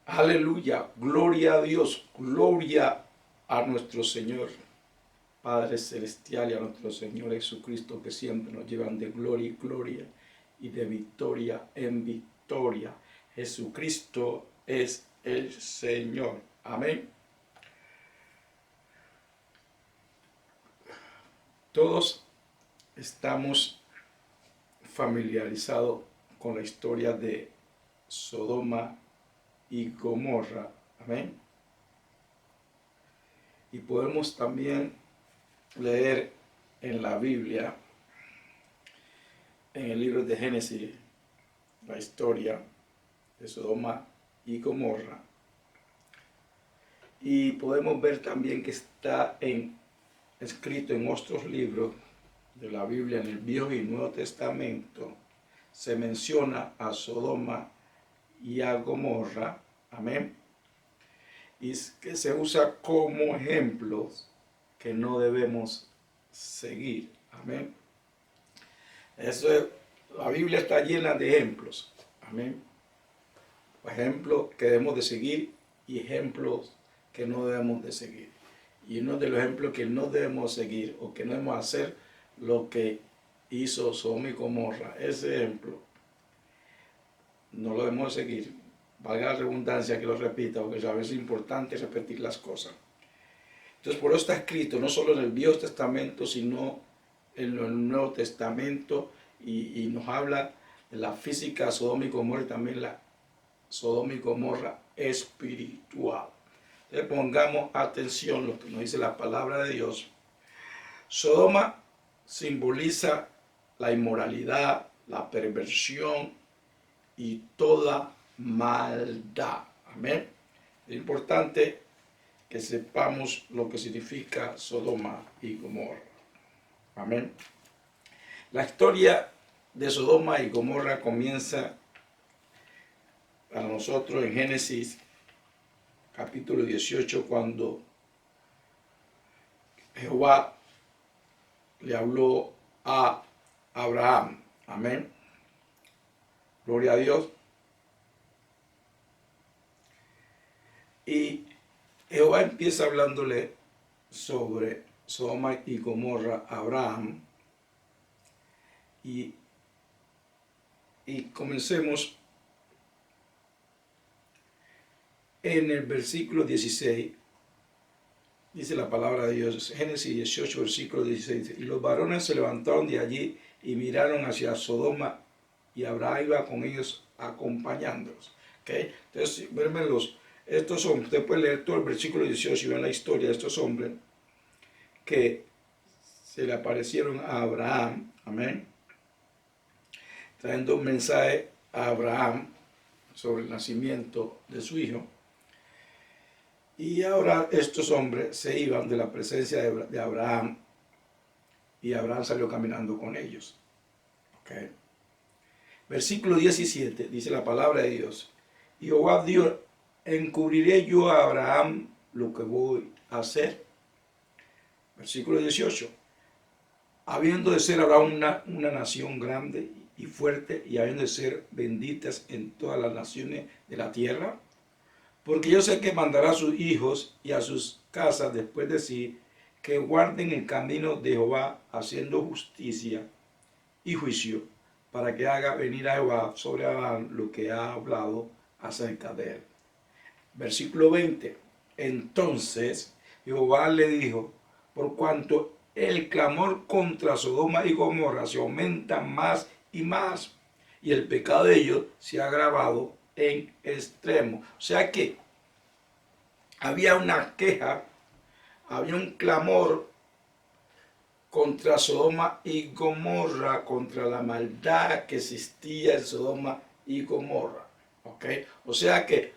Aleluya, gloria a Dios, gloria a nuestro Señor Padre Celestial y a nuestro Señor Jesucristo, que siempre nos llevan de gloria y gloria y de victoria en victoria. Jesucristo es el Señor. Amén. Todos estamos familiarizados con la historia de Sodoma y Gomorra. Amén. Y podemos también leer en la Biblia, en el libro de Génesis, la historia de Sodoma y Gomorra. Y podemos ver también que está escrito en otros libros de la Biblia, en el Viejo y Nuevo Testamento, se menciona a Sodoma y a Gomorra. Amén. Y que se usa como ejemplos que no debemos seguir. Amén. Eso es, la Biblia está llena de ejemplos. Amén. Ejemplos que debemos de seguir y ejemplos que no debemos de seguir. Y uno de los ejemplos que no debemos seguir o que no debemos hacer lo que hizo Sodoma y Gomorra. Ese ejemplo no lo debemos seguir. Valga la redundancia que lo repita, porque a veces es importante repetir las cosas. Entonces, por eso está escrito, no solo en el Viejo Testamento, sino en el Nuevo Testamento, y nos habla de la física Sodoma y Gomorra y también la Sodoma y Gomorra espiritual. Entonces, pongamos atención a lo que nos dice la palabra de Dios. Sodoma simboliza la inmoralidad, la perversión y toda maldad. Amén. Es importante que sepamos lo que significa Sodoma y Gomorra. Amén. La historia de Sodoma y Gomorra comienza para nosotros en Génesis capítulo 18, cuando Jehová le habló a Abraham. Amén. Gloria a Dios. Y Jehová empieza hablándole sobre Sodoma y Gomorra a Abraham. Y comencemos en el versículo 16. Dice la palabra de Dios, Génesis 18, versículo 16. Y los varones se levantaron de allí y miraron hacia Sodoma, y Abraham iba con ellos acompañándolos. ¿Okay? Entonces, vermelos. Estos hombres, usted puede leer todo el versículo 18 y ver la historia de estos hombres que se le aparecieron a Abraham. Amén. Trayendo un mensaje a Abraham sobre el nacimiento de su hijo. Y ahora estos hombres se iban de la presencia de Abraham, y Abraham salió caminando con ellos. Okay. Versículo 17 dice la palabra de Dios. Y Jehová dijo, encubriré yo a Abraham lo que voy a hacer. Versículo 18. Habiendo de ser Abraham una nación grande y fuerte, y habiendo de ser benditas en todas las naciones de la tierra, porque yo sé que mandará a sus hijos y a sus casas después de sí, que guarden el camino de Jehová, haciendo justicia y juicio, para que haga venir a Jehová sobre Abraham lo que ha hablado acerca de él. Versículo 20. Entonces Jehová le dijo, por cuanto el clamor contra Sodoma y Gomorra se aumenta más y más, y el pecado de ellos se ha agravado en extremo. O sea que había una queja, había un clamor contra Sodoma y Gomorra, contra la maldad que existía en Sodoma y Gomorra. ¿Okay? O sea que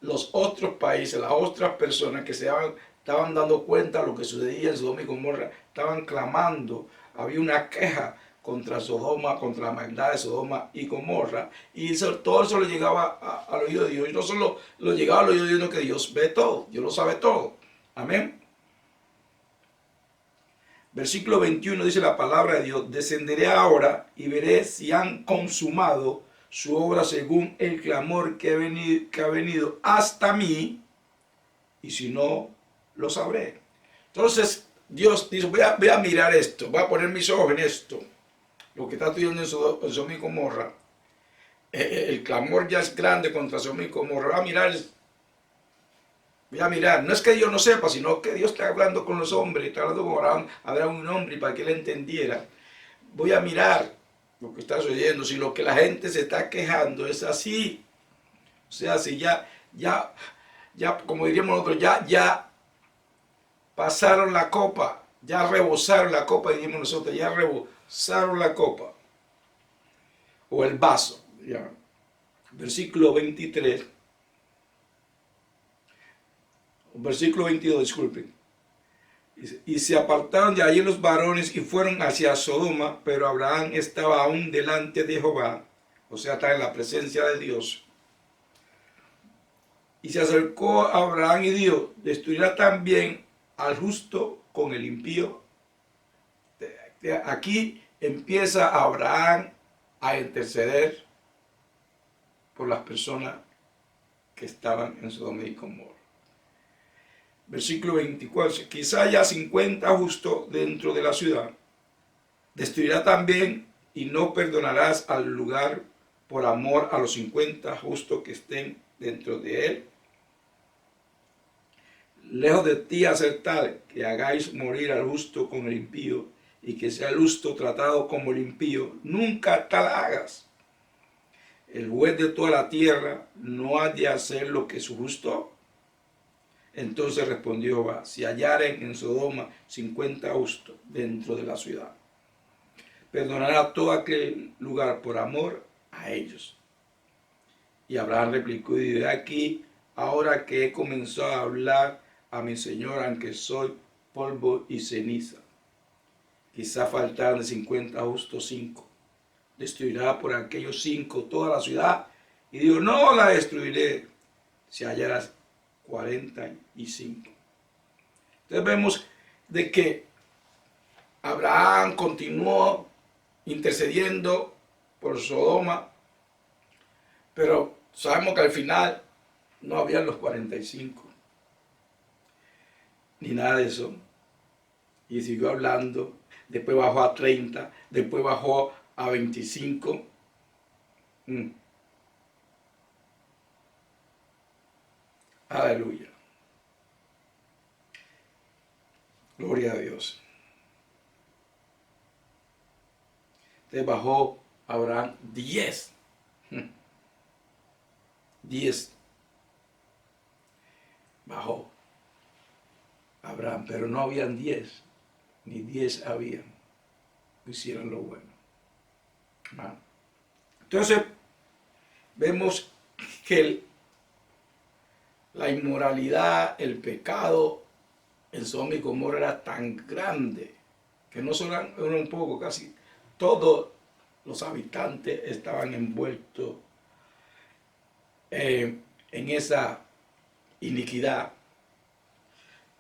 los otros países, las otras personas que estaban dando cuenta de lo que sucedía en Sodoma y Gomorra, estaban clamando, había una queja contra Sodoma, contra la maldad de Sodoma y Gomorra, y todo eso le llegaba al oído de Dios, y no solo lo llegaba al oído de Dios, sino que Dios ve todo, Dios lo sabe todo. Amén. Versículo 21 dice la palabra de Dios, descenderé ahora y veré si han consumado su obra según el clamor que ha venido hasta mí, y si no, lo sabré. Entonces Dios dice, voy a mirar esto, voy a poner mis ojos en esto, lo que está estudiando en Sodoma y Gomorra. El clamor ya es grande contra Sodoma y Gomorra. Voy a mirar, no es que Dios no sepa, sino que Dios está hablando con los hombres, está hablando con Abraham, habrá un hombre para que él entendiera. Voy a mirar lo que está sucediendo, si lo que la gente se está quejando es así. O sea, si ya, como diríamos nosotros, ya pasaron la copa, ya rebosaron la copa, diríamos nosotros, ya rebosaron la copa. O el vaso, ya. Versículo 23. Versículo 22, disculpen. Y se apartaron de allí los varones y fueron hacia Sodoma, pero Abraham estaba aún delante de Jehová, o sea, está en la presencia de Dios. Y se acercó a Abraham y dijo, destruirá también al justo con el impío. Aquí empieza Abraham a interceder por las personas que estaban en Sodoma y Gomorra. Versículo 24, quizá haya 50 justos dentro de la ciudad. Destruirá también y no perdonarás al lugar por amor a los 50 justos que estén dentro de él. Lejos de ti hacer tal que hagáis morir al justo con el impío y que sea el justo tratado como el impío. Nunca tal hagas. El juez de toda la tierra no ha de hacer lo que es justo. Entonces respondió Jehová, si hallaren en Sodoma 50 justos dentro de la ciudad, perdonará todo aquel lugar por amor a ellos. Y Abraham replicó y dijo, aquí, ahora que he comenzado a hablar a mi Señor, aunque soy polvo y ceniza, quizá faltaran de 50 justos 5. Destruirá por aquellos 5 toda la ciudad. Y dijo, no la destruiré si hallaras 45. Entonces vemos de que Abraham continuó intercediendo por Sodoma, pero sabemos que al final no habían los 45, ni nada de eso. Y siguió hablando, después bajó a 30, después bajó a 25. Aleluya. Gloria a Dios. Entonces bajó Abraham 10. 10. Bajó Abraham, pero no habían 10. Ni 10 habían. Hicieron lo bueno. Entonces vemos que la inmoralidad, el pecado en Sodoma y Gomorra era tan grande que no solo era un poco, casi todos los habitantes estaban envueltos en esa iniquidad.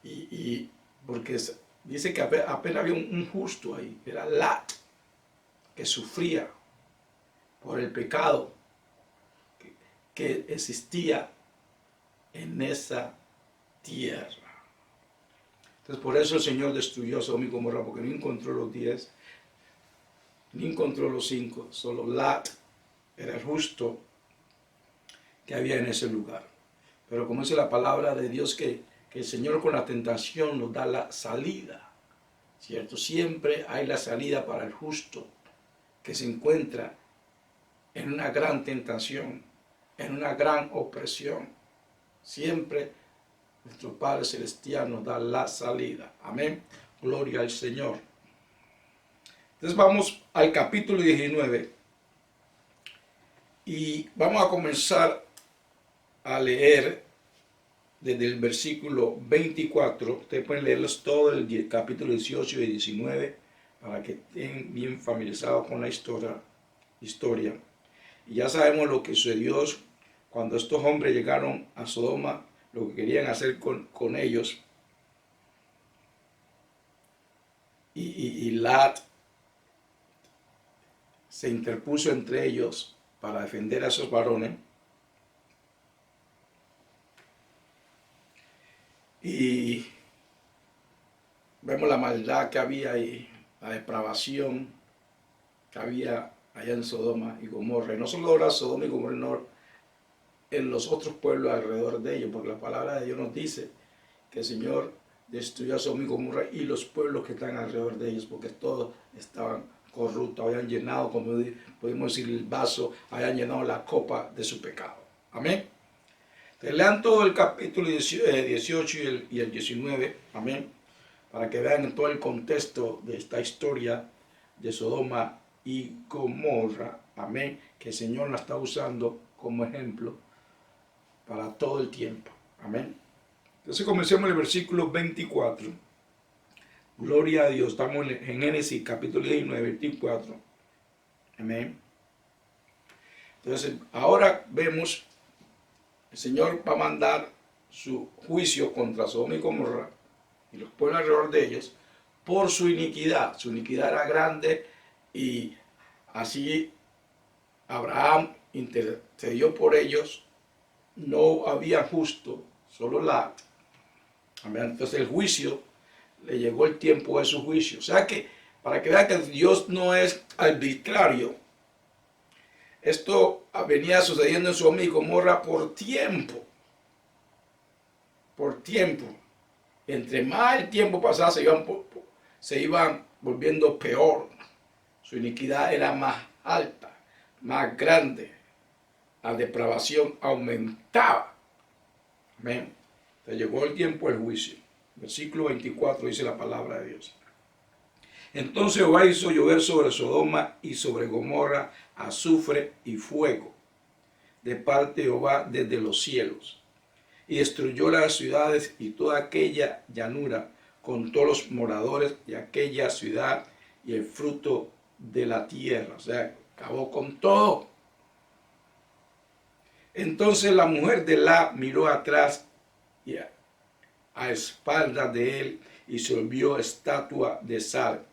Y porque dice que apenas había un justo ahí, era Lot, que sufría por el pecado que existía en esa tierra. Entonces por eso el Señor destruyó a Sodoma y Gomorra, porque no encontró los 10, ni encontró los 5, solo Lot era el justo que había en ese lugar. Pero como dice la palabra de Dios, que el Señor con la tentación nos da la salida, ¿cierto? Siempre hay la salida para el justo que se encuentra en una gran tentación, en una gran opresión. Siempre nuestro Padre Celestial nos da la salida. Amén. Gloria al Señor. Entonces vamos al capítulo 19 y vamos a comenzar a leer desde el versículo 24. Ustedes pueden leerlos todo el capítulo 18 y 19 para que estén bien familiarizados con la historia. Y ya sabemos lo que sucedió cuando estos hombres llegaron a Sodoma, lo que querían hacer con ellos. Y Lot se interpuso entre ellos para defender a esos varones. Y vemos la maldad que había ahí, la depravación que había allá en Sodoma y Gomorra. Y no solo era Sodoma y Gomorra, no, en los otros pueblos alrededor de ellos, porque la palabra de Dios nos dice que el Señor destruyó a Sodoma y Gomorra y los pueblos que están alrededor de ellos, porque todos estaban corruptos, habían llenado, como podemos decir, el vaso, habían llenado la copa de su pecado. Amén. Entonces, lean todo el capítulo 18 y el 19, amén, para que vean todo el contexto de esta historia de Sodoma y Gomorra, amén, que el Señor la está usando como ejemplo para todo el tiempo, amén. Entonces comencemos el versículo 24. Gloria a Dios, estamos en Génesis capítulo 19, 24, amén. Entonces ahora vemos, el Señor va a mandar su juicio contra Sodoma y Gomorra y los pueblos alrededor de ellos por su iniquidad. Su iniquidad era grande y así Abraham intercedió por ellos. No había justo, solo la. Entonces el juicio, le llegó el tiempo de su juicio. O sea que, para que vean que Dios no es arbitrario, esto venía sucediendo en Sodoma y Gomorra por tiempo. Por tiempo. Entre más el tiempo pasaba, se iban volviendo peor. Su iniquidad era más alta, más grande. La depravación aumentaba. Amén. Entonces llegó el tiempo del juicio. Versículo 24 dice la palabra de Dios. Entonces Jehová hizo llover sobre Sodoma y sobre Gomorra azufre y fuego de parte de Jehová desde los cielos, y destruyó las ciudades y toda aquella llanura con todos los moradores de aquella ciudad y el fruto de la tierra. O sea, acabó con todo. Entonces la mujer de Lot miró atrás y a espaldas de él y se volvió estatua de sal.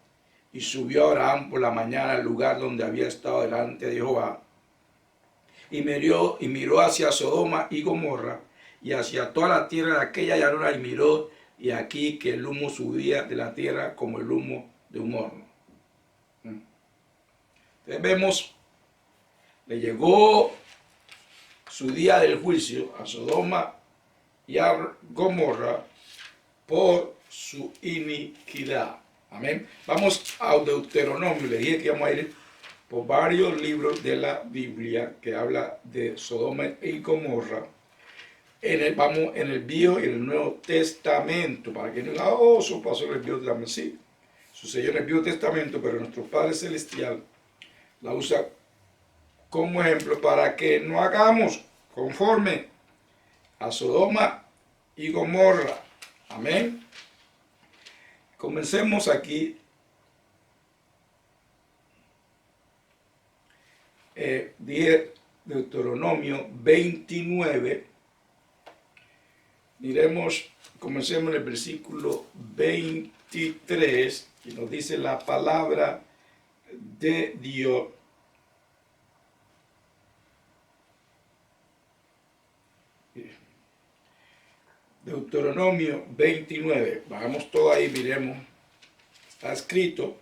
Y subió Abraham por la mañana al lugar donde había estado delante de Jehová. Y miró hacia Sodoma y Gomorra y hacia toda la tierra de aquella llanura y miró, y aquí que el humo subía de la tierra como el humo de un horno. Entonces vemos, le llegó su día del juicio a Sodoma y a Gomorra por su iniquidad. Amén. Vamos a Deuteronomio. Le dije que íbamos a ir por varios libros de la Biblia que habla de Sodoma y Gomorra. Vamos en el Viejo y en el Nuevo Testamento, para que no digan, oh, eso pasó en el Viejo Testamento. Sí, sucedió en el Viejo Testamento, pero nuestro Padre Celestial la usa como ejemplo para que no hagamos conforme a Sodoma y Gomorra. Amén. Comencemos aquí. Dije Deuteronomio 29. Miremos, comencemos en el versículo 23, y nos dice la palabra de Dios. Deuteronomio 29, vamos todo ahí, miremos, está escrito.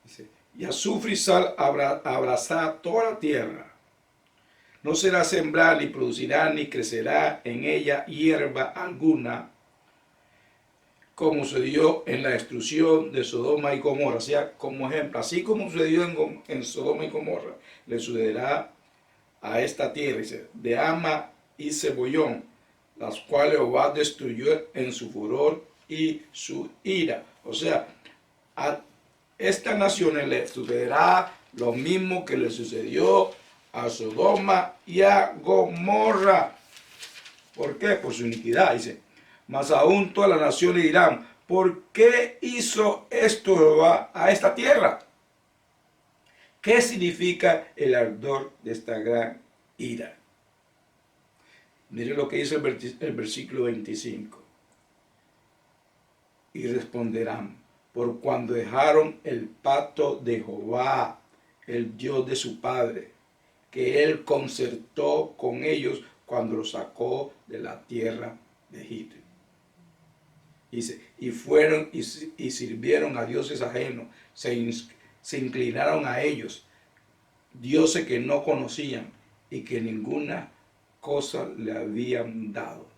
Dice, y azufre y sal abrazará toda la tierra. No será sembrar, ni producirá, ni crecerá en ella hierba alguna, como sucedió en la destrucción de Sodoma y Gomorra. O sea, como ejemplo, así como sucedió en Sodoma y Gomorra, le sucederá a esta tierra, dice, de Ama y Cebollón, las cuales Jehová destruyó en su furor y su ira. O sea, a estas naciones le sucederá lo mismo que le sucedió a Sodoma y a Gomorra. ¿Por qué? Por su iniquidad, dice. Mas aún todas las naciones dirán, ¿por qué hizo esto Jehová a esta tierra? ¿Qué significa el ardor de esta gran ira? Mire lo que dice el versículo 25. Y responderán, por cuando dejaron el pacto de Jehová, el Dios de su padre, que él concertó con ellos cuando los sacó de la tierra de Egipto. Y fueron y sirvieron a dioses ajenos, se inclinaron a ellos, dioses que no conocían y que ninguna cosa le habían dado.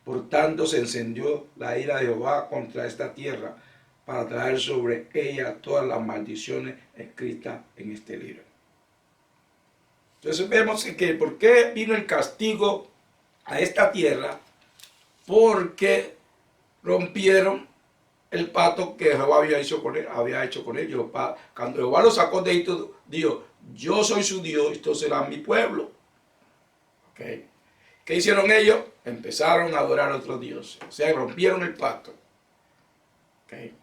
Por tanto se encendió la ira de Jehová contra esta tierra para traer sobre ella todas las maldiciones escritas en este libro. Entonces vemos que ¿por qué vino el castigo a esta tierra? Porque rompieron el pacto que Jehová había hecho con ellos. Cuando Jehová los sacó de Egipto, dijo, yo soy su Dios, esto será mi pueblo. ¿Okay? ¿Qué hicieron ellos? Empezaron a adorar a otros dioses. O sea, rompieron el pacto. ¿Okay?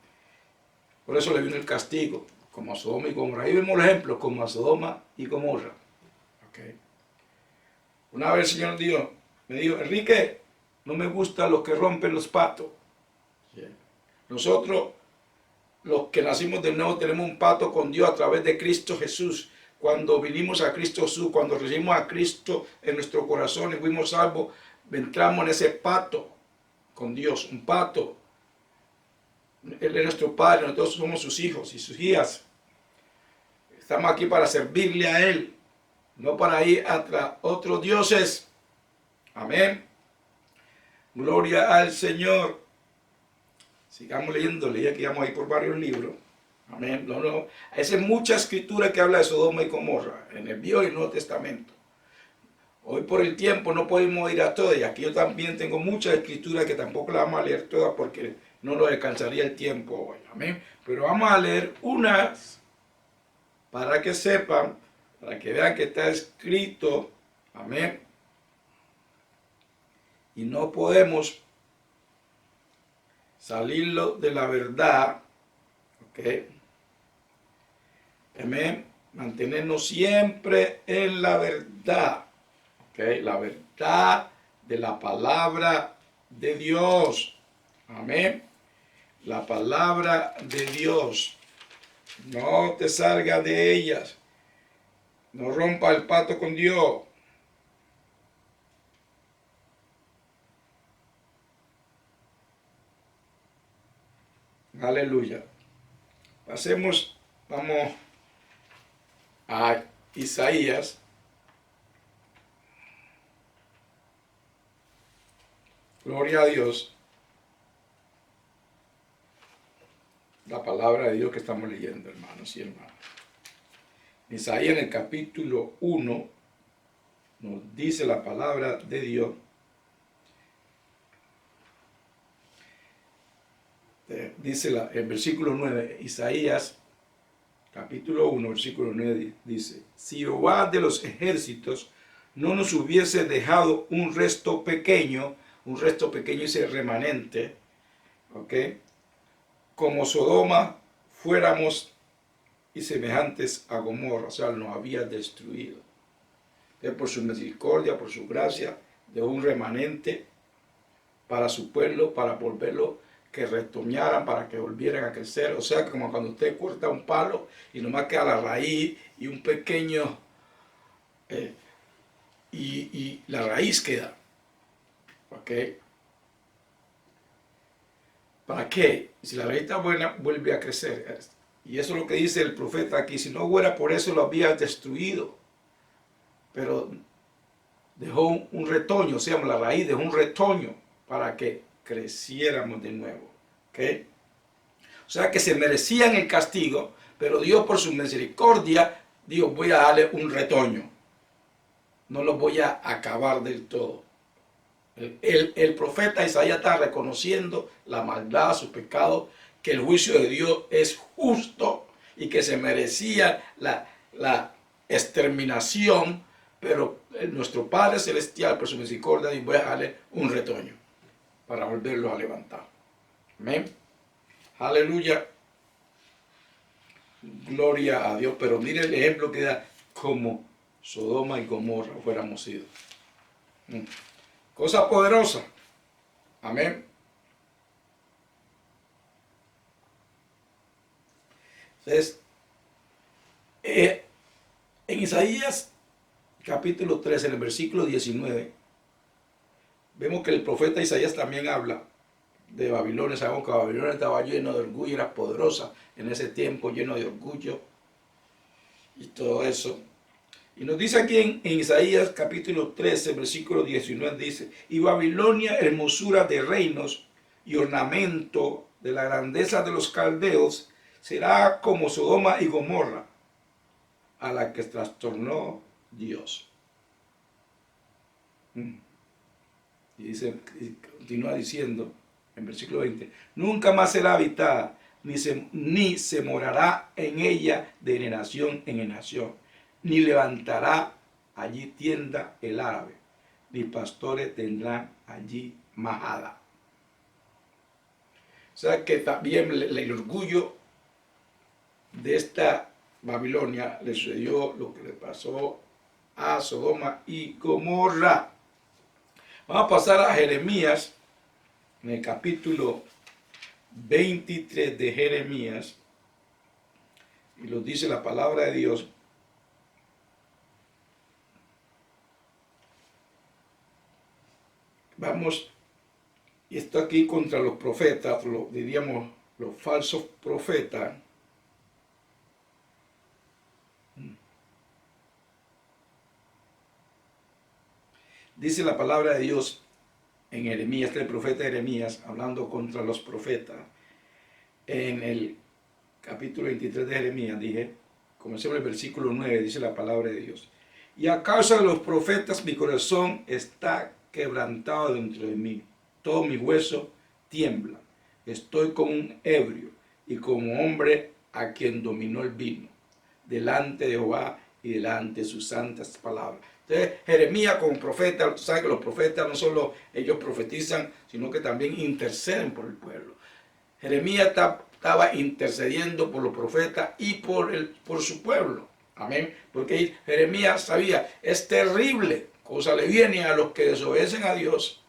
Por eso le vino el castigo, como a Sodoma y Gomorra. Ahí vemos el ejemplo, como a Sodoma y Gomorra. ¿Okay? Una vez el Señor me dijo, Enrique, no me gustan los que rompen los pactos. Nosotros, los que nacimos de nuevo, tenemos un pacto con Dios a través de Cristo Jesús. Cuando vinimos a Cristo Jesús, cuando recibimos a Cristo en nuestro corazón y fuimos salvos, entramos en ese pacto con Dios, un pacto. Él es nuestro Padre, nosotros somos sus hijos y sus hijas. Estamos aquí para servirle a Él, no para ir a otros dioses. Amén. Gloria al Señor. Sigamos leyendo, leía que íbamos ahí por varios libros. Amén. No. Esa es mucha escritura que habla de Sodoma y Gomorra, en el Viejo y el Nuevo Testamento. Hoy por el tiempo no podemos ir a todas, y aquí yo también tengo muchas escrituras que tampoco las vamos a leer todas porque no nos alcanzaría el tiempo hoy. Amén. Pero vamos a leer unas para que sepan, para que vean que está escrito. Amén. Y no podemos salirlo de la verdad. ¿Ok? Amén. Mantenernos siempre en la verdad. ¿Ok? La verdad de la palabra de Dios. Amén. La palabra de Dios. No te salgas de ellas. No rompa el pacto con Dios. Aleluya. Vamos a Isaías. Gloria a Dios. La palabra de Dios que estamos leyendo, hermanos y hermanas. Isaías en el capítulo 1 nos dice la palabra de Dios. Dice el versículo 9, Isaías capítulo 1, versículo 9 dice, si Jehová de los ejércitos no nos hubiese dejado un resto pequeño ese remanente, ¿ok? Como Sodoma fuéramos y semejantes a Gomorra, o sea, nos había destruido. Entonces, por su misericordia, por su gracia, dejó un remanente para su pueblo, para volverlo que retoñaran, para que volvieran a crecer. O sea, que como cuando usted corta un palo y nomás queda la raíz y un pequeño, y la raíz queda. ¿Ok? ¿Para qué? Si la raíz está buena, vuelve a crecer. Y eso es lo que dice el profeta aquí. Si no fuera por eso, lo había destruido. Pero dejó un retoño, o sea, la raíz dejó un retoño para que creciéramos de nuevo. ¿Okay? O sea que se merecían el castigo, pero Dios por su misericordia dijo, voy a darle un retoño. No los voy a acabar del todo. El profeta Isaías está reconociendo la maldad, su pecado, que el juicio de Dios es justo y que se merecía la exterminación, pero nuestro Padre Celestial por su misericordia dijo, voy a darle un retoño para volverlo a levantar. Amén. Aleluya. Gloria a Dios. Pero mire el ejemplo que da como Sodoma y Gomorra fuéramos sido. Cosa poderosa. Amén. Entonces, en Isaías capítulo 13, en el versículo 19, vemos que el profeta Isaías también habla de Babilonia. Sabemos que Babilonia estaba lleno de orgullo, era poderosa en ese tiempo, lleno de orgullo y todo eso. Y nos dice aquí en Isaías capítulo 13, versículo 19, dice: y Babilonia, hermosura de reinos y ornamento de la grandeza de los caldeos, será como Sodoma y Gomorra, a la que trastornó Dios. Y dice, y continúa diciendo en versículo 20: nunca más será habitada, ni se morará en ella de generación en generación, ni levantará allí tienda el árabe, ni pastores tendrán allí majada. O sea que también el orgullo de esta Babilonia le sucedió lo que le pasó a Sodoma y Gomorra. Vamos a pasar a Jeremías, en el capítulo 23 de Jeremías, y lo dice la palabra de Dios. Vamos, y esto aquí contra los profetas, diríamos los falsos profetas. Dice la palabra de Dios en Jeremías, el profeta Jeremías, hablando contra los profetas. En el capítulo 23 de Jeremías, comencemos el versículo 9, dice la palabra de Dios: y a causa de los profetas mi corazón está quebrantado dentro de mí, todo mi hueso tiembla, estoy como un ebrio y como hombre a quien dominó el vino, delante de Jehová y delante de sus santas palabras. Entonces, Jeremías como profeta, tú sabes que los profetas no solo ellos profetizan, sino que también interceden por el pueblo. Jeremías estaba intercediendo por los profetas y por su pueblo. Amén. Porque Jeremías sabía, es terrible, cosa le viene a los que desobedecen a Dios,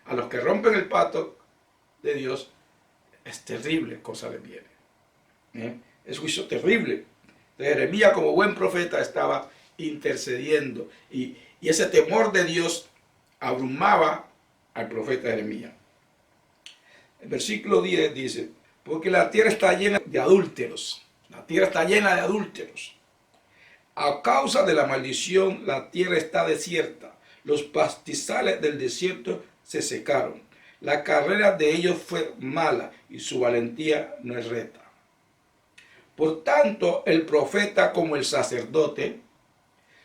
a los que rompen el pacto de Dios, es terrible, cosa le viene. Es juicio terrible. Entonces, Jeremías como buen profeta estaba intercediendo y ese temor de Dios abrumaba al profeta Jeremías. El versículo 10 dice: porque la tierra está llena de adúlteros. La tierra está llena de adúlteros. A causa de la maldición, la tierra está desierta. Los pastizales del desierto se secaron. La carrera de ellos fue mala y su valentía no es recta. Por tanto, el profeta como el sacerdote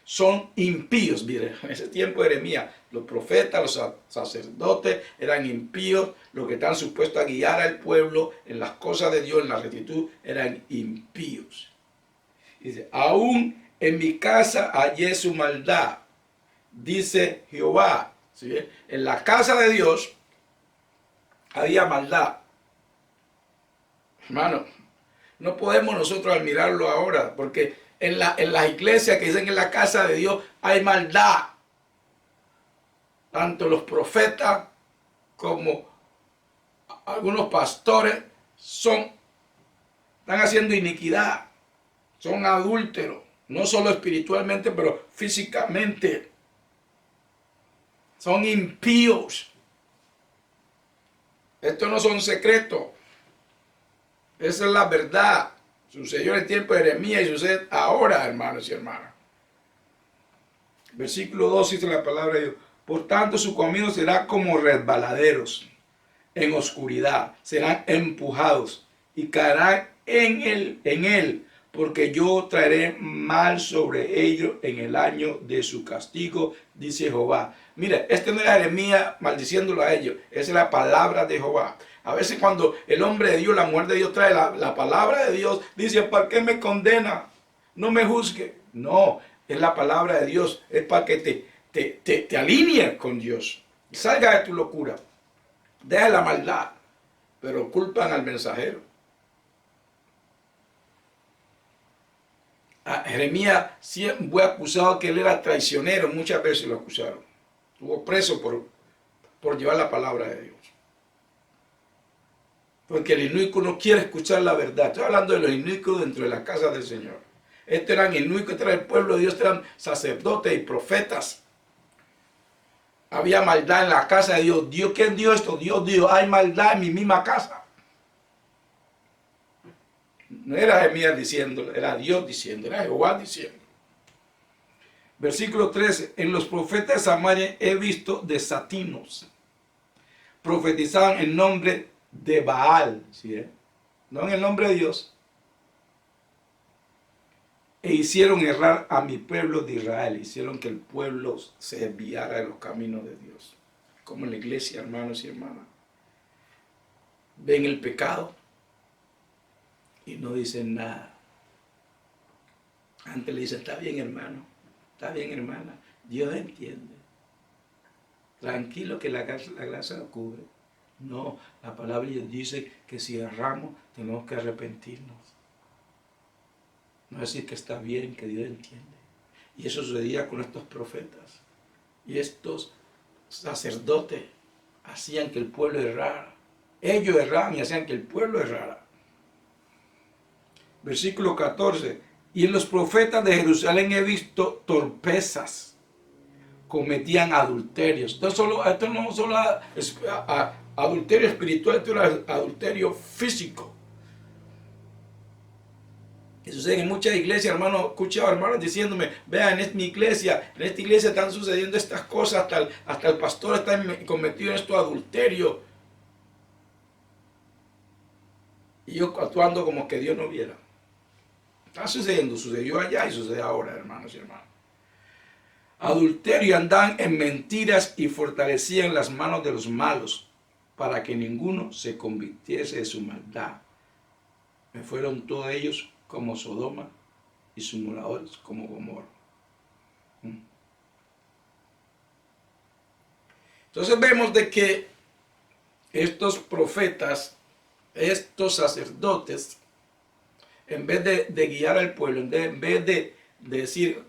son impíos. Miren, en ese tiempo de Jeremías, los profetas, los sacerdotes eran impíos, los que están supuestos a guiar al pueblo en las cosas de Dios, en la rectitud, eran impíos. Dice: aún en mi casa hallé su maldad, dice Jehová. ¿Sí? En la casa de Dios había maldad. Hermano, no podemos nosotros admirarlo ahora, porque en las iglesias que dicen en la casa de Dios hay maldad. Tanto los profetas como algunos pastores están haciendo iniquidad, son adúlteros, no solo espiritualmente, pero físicamente. Son impíos. Estos no son secretos. Esa es la verdad. Sucedió en el tiempo de Jeremías y sucede ahora, hermanos y hermanas. Versículo 2 dice la palabra de Dios: por tanto su camino será como resbaladeros en oscuridad, serán empujados y caerán en él, porque yo traeré mal sobre ellos en el año de su castigo, dice Jehová. Mira, este no era Jeremías maldiciéndolo a ellos, esa es la palabra de Jehová. A veces cuando el hombre de Dios, la mujer de Dios trae la palabra de Dios, dice: ¿para qué me condena? No me juzgue. No, es la palabra de Dios, es para que te alinees con Dios. Salga de tu locura. Deja la maldad, pero culpan al mensajero. A Jeremías siempre fue acusado que él era traicionero, muchas veces lo acusaron. Estuvo preso por llevar la palabra de Dios. Porque el inicuo no quiere escuchar la verdad. Estoy hablando de los inicuos dentro de la casa del Señor. Estos eran inicuos, este era el pueblo de Dios, estos eran sacerdotes y profetas. Había maldad en la casa de Dios. ¿Dios quién dio esto? Dios dijo, hay maldad en mi misma casa. No era Jeremías diciéndolo, era Dios diciendo, era Jehová diciendo. Versículo 13. En los profetas de Samaria he visto desatinos. Profetizaban en nombre de Baal, ¿sí? No en el nombre de Dios. E hicieron errar a mi pueblo de Israel. Hicieron que el pueblo se desviara de los caminos de Dios. Como en la iglesia, hermanos y hermanas. Ven el pecado y no dicen nada. Antes le dicen, está bien, hermano. Está bien, hermana. Dios entiende. Tranquilo que la gracia lo cubre. No, la palabra de Dios dice que si erramos tenemos que arrepentirnos. No es decir que está bien, que Dios entiende. Y eso sucedía con estos profetas. Y estos sacerdotes hacían que el pueblo errara. Ellos erraban y hacían que el pueblo errara. Versículo 14. Y en los profetas de Jerusalén he visto torpezas. Cometían adulterios. Esto no solo es adulterio espiritual, esto era adulterio físico. Que sucede en muchas iglesias, hermanos. He escuchado hermanos diciéndome, vean, en mi iglesia, en esta iglesia están sucediendo estas cosas, hasta el pastor está cometido en estos adulterios. Y yo actuando como que Dios no viera. Está sucediendo, sucedió allá y sucede ahora, hermanos y hermanas. Adulterio, andaban en mentiras y fortalecían las manos de los malos para que ninguno se convirtiese de su maldad. Me fueron todos ellos como Sodoma y sus moradores como Gomorra. Entonces vemos de que estos profetas, estos sacerdotes, en vez de guiar al pueblo, en vez de decir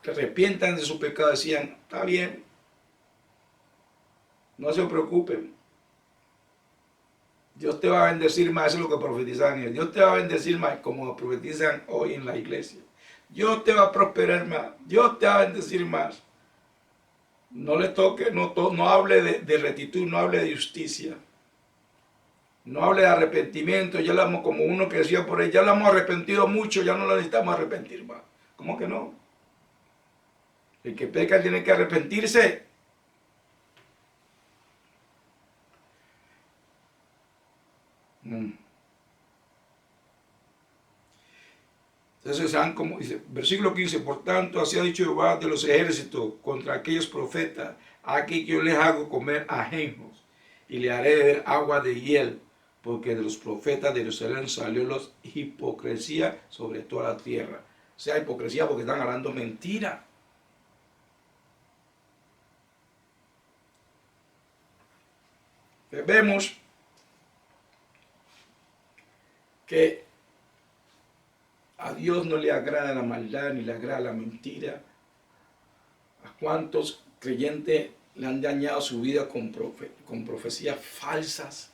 que arrepientan de su pecado, decían, está bien, no se preocupen, Dios te va a bendecir más. Eso es lo que profetizaban ellos. Dios te va a bendecir más, como profetizan hoy en la iglesia. Dios te va a prosperar más, Dios te va a bendecir más. No le toque, no hable de rectitud, no hable de justicia. No hable de arrepentimiento. Ya lo como uno que decía por ahí, ya lo hemos arrepentido mucho, ya no lo necesitamos arrepentir más. ¿Cómo que no? El que peca tiene que arrepentirse. Entonces, ¿saben cómo dice? Versículo 15, por tanto, así ha dicho Jehová de los ejércitos contra aquellos profetas, aquí que yo les hago comer ajenjos y le haré beber agua de hiel, porque de los profetas de Jerusalén salió la hipocresía sobre toda la tierra. O sea, hipocresía porque están hablando mentira. Entonces, vemos que a Dios no le agrada la maldad ni le agrada la mentira. ¿A cuántos creyentes le han dañado su vida con profecías falsas?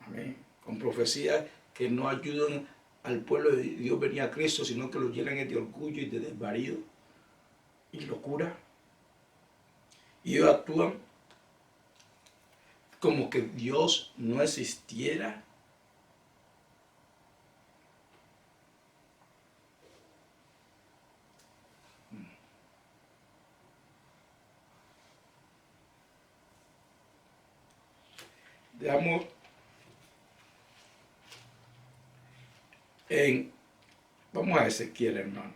Amén. Con profecías que no ayudan al pueblo de Dios venir a Cristo, sino que lo llenan de orgullo y de desvarío y locura. Y ellos actúan como que Dios no existiera. Veamos vamos a Ezequiel, hermano.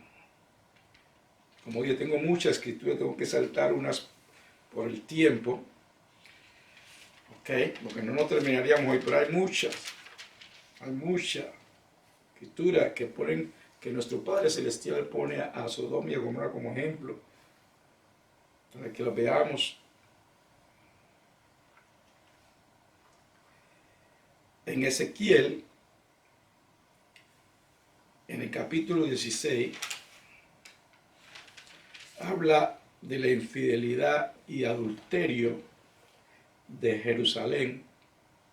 Como yo tengo mucha escritura, tengo que saltar unas por el tiempo. Ok, porque no nos terminaríamos hoy, pero hay mucha escritura que ponen, que nuestro Padre Celestial pone a Sodoma y a Gomorra como ejemplo, para que lo veamos. En Ezequiel, en el capítulo 16, habla de la infidelidad y adulterio de Jerusalén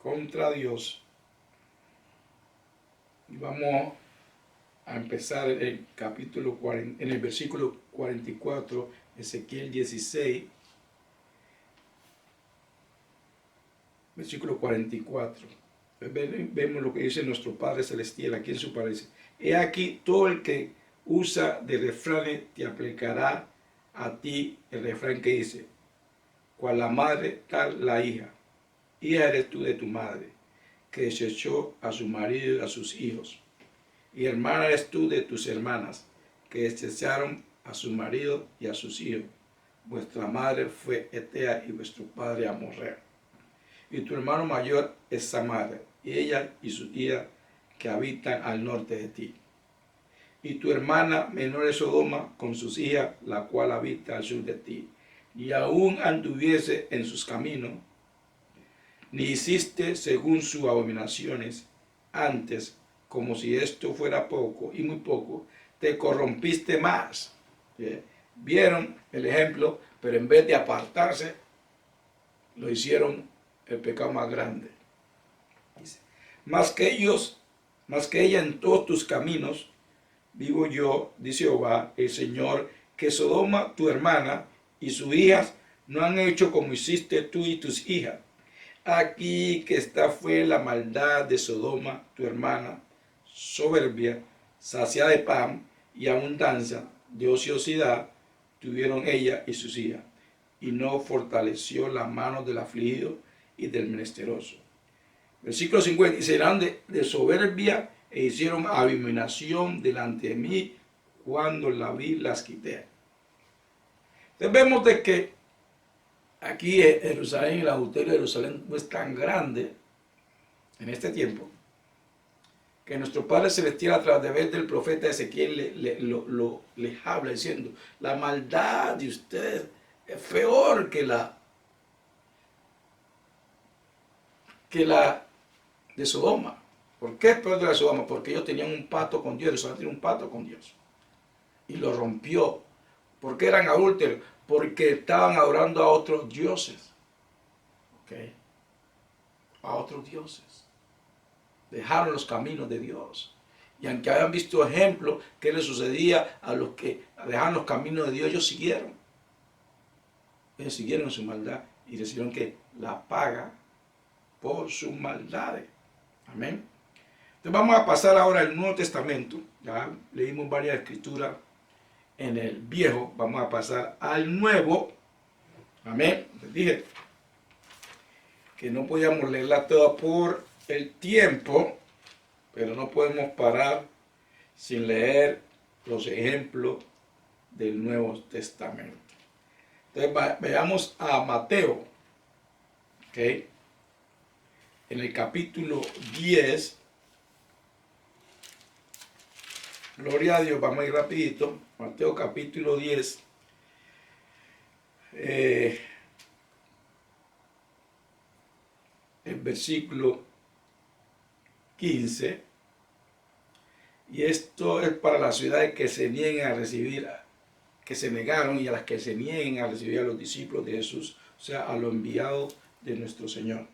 contra Dios. Y vamos a empezar en el capítulo 40, en el versículo 44, Ezequiel 16, versículo 44. Vemos lo que dice nuestro Padre Celestial aquí en su palabra. He aquí, todo el que usa de refranes te aplicará a ti el refrán que dice: cual la madre, tal la hija. Hija eres tú de tu madre, que desechó a su marido y a sus hijos. Y hermana eres tú de tus hermanas, que desecharon a su marido y a sus hijos. Vuestra madre fue Etea y vuestro padre Amorreo. Y tu hermano mayor es Samar, y ella y sus hijas que habitan al norte de ti. Y tu hermana menor es Sodoma con sus hijas, la cual habita al sur de ti. Y aún anduviese en sus caminos, ni hiciste según sus abominaciones. Antes, como si esto fuera poco y muy poco, te corrompiste más. Vieron el ejemplo, pero en vez de apartarse, lo hicieron el pecado más grande. Dice: más que ella en todos tus caminos, vivo yo, dice Jehová, el Señor, que Sodoma, tu hermana, y sus hijas no han hecho como hiciste tú y tus hijas. Aquí que esta fue la maldad de Sodoma, tu hermana, soberbia, saciada de pan y abundancia de ociosidad, tuvieron ella y sus hijas, y no fortaleció las manos del afligido y del menesteroso. Versículo 50, y serán de soberbia e hicieron abominación delante de mí cuando la vi las quité. Entonces vemos de que aquí en Jerusalén, el adulterio de Jerusalén no es tan grande en este tiempo, que nuestro Padre Celestial a través del profeta Ezequiel les habla diciendo: la maldad de ustedes es peor que la de Sodoma. ¿Por qué es peor de la de Sodoma? Porque ellos tenían un pacto con Dios, Jerusalén tenía un pacto con Dios y lo rompió. ¿Por qué eran adúlteros? Porque estaban adorando a otros dioses. ¿Okay? A otros dioses. Dejaron los caminos de Dios. Y aunque habían visto ejemplos que le sucedía a los que dejaron los caminos de Dios, ellos siguieron. Ellos siguieron su maldad y recibieron que la paga por sus maldades. Amén. Entonces vamos a pasar ahora al Nuevo Testamento. Ya leímos varias escrituras en el Viejo. Vamos a pasar al Nuevo. Amén. Les dije que no podíamos leerla toda por el tiempo, pero no podemos parar sin leer los ejemplos del Nuevo Testamento. Entonces veamos a Mateo, ¿okay? En el capítulo 10, gloria a Dios, vamos a ir rapidito, Mateo capítulo 10, el versículo 15, y esto es para las ciudades que se nieguen a recibir, que se negaron, y a las que se nieguen a recibir a los discípulos de Jesús, o sea, a los enviados de nuestro Señor.